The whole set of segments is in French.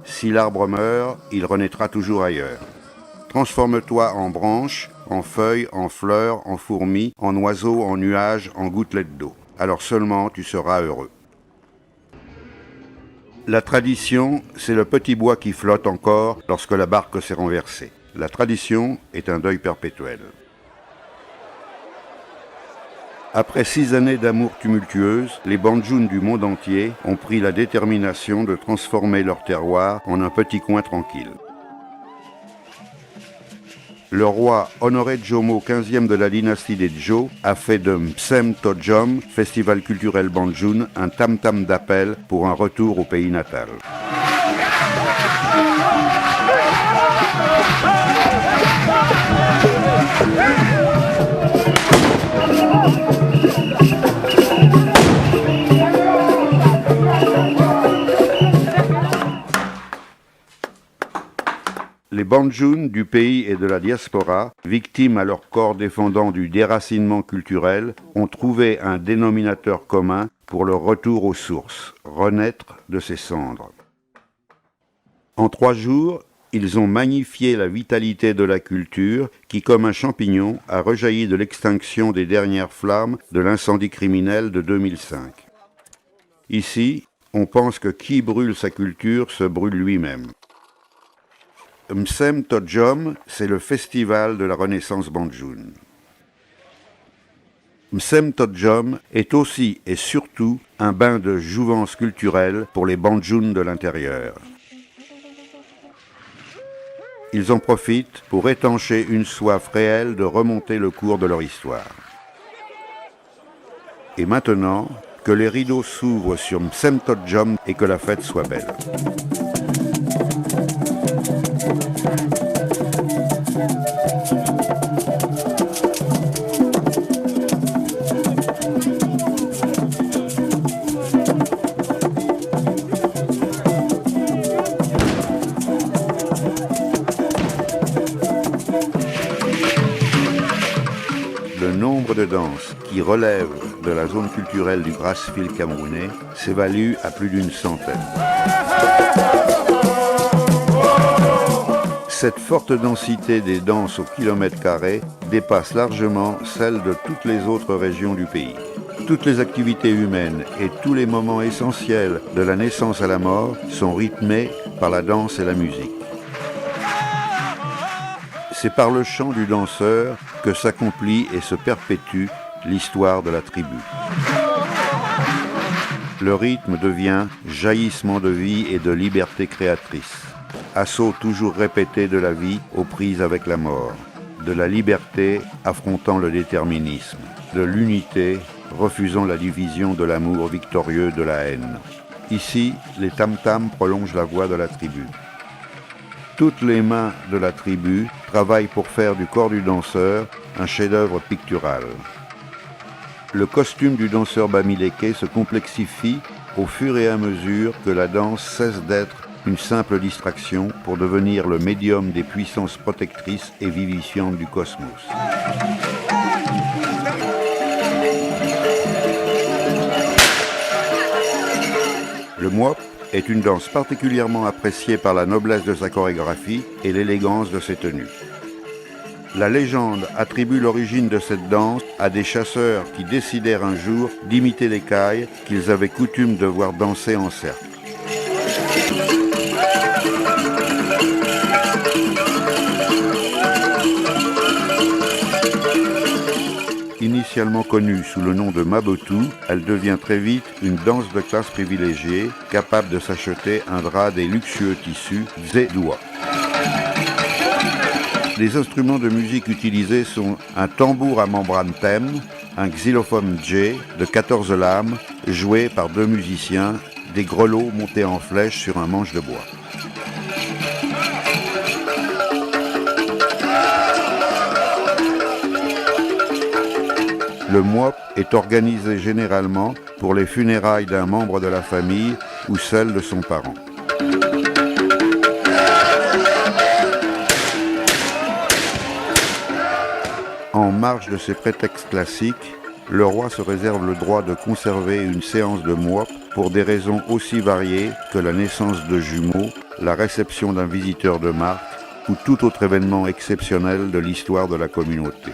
Si l'arbre meurt, il renaîtra toujours ailleurs. Transforme-toi en branche, en feuille, en fleur, en fourmi, en oiseau, en nuage, en gouttelette d'eau. Alors seulement tu seras heureux. La tradition, c'est le petit bois qui flotte encore lorsque la barque s'est renversée. La tradition est un deuil perpétuel. Après 6 années d'amour tumultueuse, les Bandjounes du monde entier ont pris la détermination de transformer leur terroir en un petit coin tranquille. Le roi Honoré Djomo, 15e de la dynastie des Djo, a fait de Msem Todjom, festival culturel Bandjoun, un tam-tam d'appel pour un retour au pays natal. Les Bandjounes du pays et de la diaspora, victimes à leur corps défendant du déracinement culturel, ont trouvé un dénominateur commun pour leur retour aux sources, renaître de ses cendres. En 3 jours, ils ont magnifié la vitalité de la culture qui, comme un champignon, a rejailli de l'extinction des dernières flammes de l'incendie criminel de 2005. Ici, on pense que qui brûle sa culture se brûle lui-même. Msem Todjom, c'est le festival de la Renaissance bandjoune. Msem Todjom est aussi et surtout un bain de jouvence culturelle pour les Bandjounes de l'intérieur. Ils en profitent pour étancher une soif réelle de remonter le cours de leur histoire. Et maintenant, que les rideaux s'ouvrent sur Msem Todjom et que la fête soit belle. Le nombre de danses qui relèvent de la zone culturelle du Brazzaville camerounais s'évalue à plus d'une centaine. Cette forte densité des danses au kilomètre carré dépasse largement celle de toutes les autres régions du pays. Toutes les activités humaines et tous les moments essentiels de la naissance à la mort sont rythmés par la danse et la musique. C'est par le chant du danseur que s'accomplit et se perpétue l'histoire de la tribu. Le rythme devient jaillissement de vie et de liberté créatrice, assaut toujours répété de la vie aux prises avec la mort, de la liberté affrontant le déterminisme, de l'unité refusant la division de l'amour victorieux de la haine. Ici, les tam-tams prolongent la voix de la tribu. Toutes les mains de la tribu travaillent pour faire du corps du danseur un chef-d'œuvre pictural. Le costume du danseur bamileke se complexifie au fur et à mesure que la danse cesse d'être une simple distraction pour devenir le médium des puissances protectrices et vivifiantes du cosmos. Le mwop est une danse particulièrement appréciée par la noblesse de sa chorégraphie et l'élégance de ses tenues. La légende attribue l'origine de cette danse à des chasseurs qui décidèrent un jour d'imiter les cailles qu'ils avaient coutume de voir danser en cercle. initialement connue sous le nom de Mabotu, elle devient très vite une danse de classe privilégiée, capable de s'acheter un drap des luxueux tissus Zedua. Les instruments de musique utilisés sont un tambour à membrane thème, un xylophone J de 14 lames, joué par 2 musiciens, des grelots montés en flèche sur un manche de bois. Le mwop est organisé généralement pour les funérailles d'un membre de la famille ou celle de son parent. En marge de ces prétextes classiques, le roi se réserve le droit de conserver une séance de mwop pour des raisons aussi variées que la naissance de jumeaux, la réception d'un visiteur de marque ou tout autre événement exceptionnel de l'histoire de la communauté.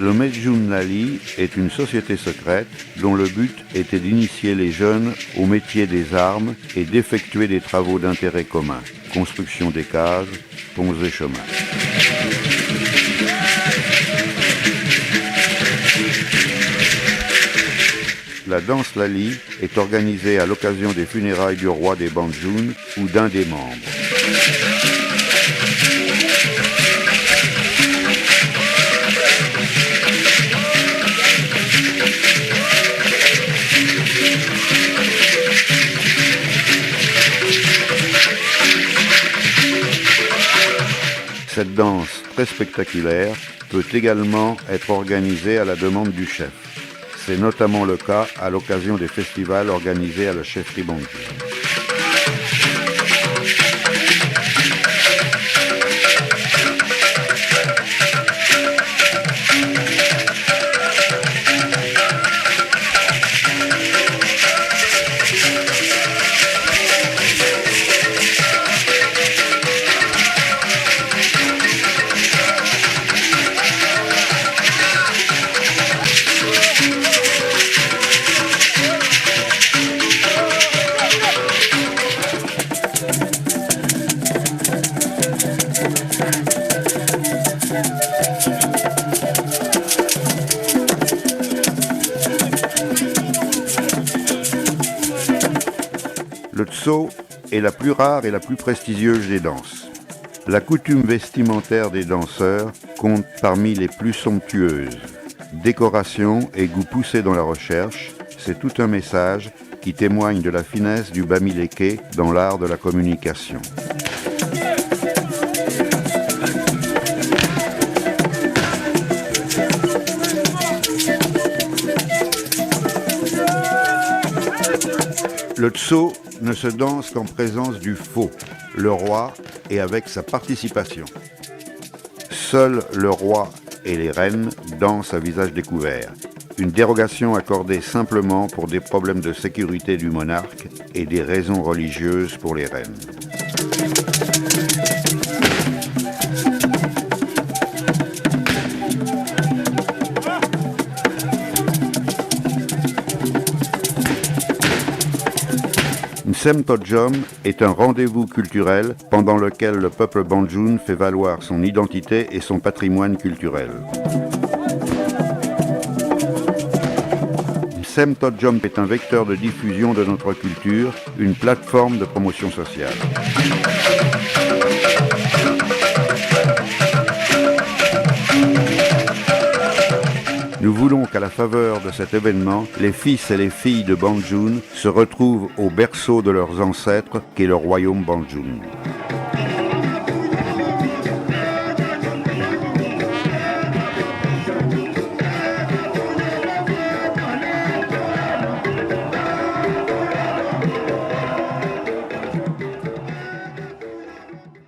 Le Mejun Lali est une société secrète dont le but était d'initier les jeunes au métier des armes et d'effectuer des travaux d'intérêt commun, construction des cases, ponts et chemins. La danse Lali est organisée à l'occasion des funérailles du roi des Banjun ou d'un des membres. Cette danse très spectaculaire peut également être organisée à la demande du chef. C'est notamment le cas à l'occasion des festivals organisés à la chefferie Banjun. Le tso est la plus rare et la plus prestigieuse des danses. La coutume vestimentaire des danseurs compte parmi les plus somptueuses. Décoration et goût poussé dans la recherche, c'est tout un message qui témoigne de la finesse du bamileke dans l'art de la communication. Le tso ne se danse qu'en présence du faux, le roi, et avec sa participation. Seuls le roi et les reines dansent à visage découvert. Une dérogation accordée simplement pour des problèmes de sécurité du monarque et des raisons religieuses pour les reines. Nsem Todjom est un rendez-vous culturel pendant lequel le peuple Banjun fait valoir son identité et son patrimoine culturel. Nsem Todjom est un vecteur de diffusion de notre culture, une plateforme de promotion sociale. Nous voulons qu'à la faveur de cet événement, les fils et les filles de Banjun se retrouvent au berceau de leurs ancêtres qu'est le royaume Banjun.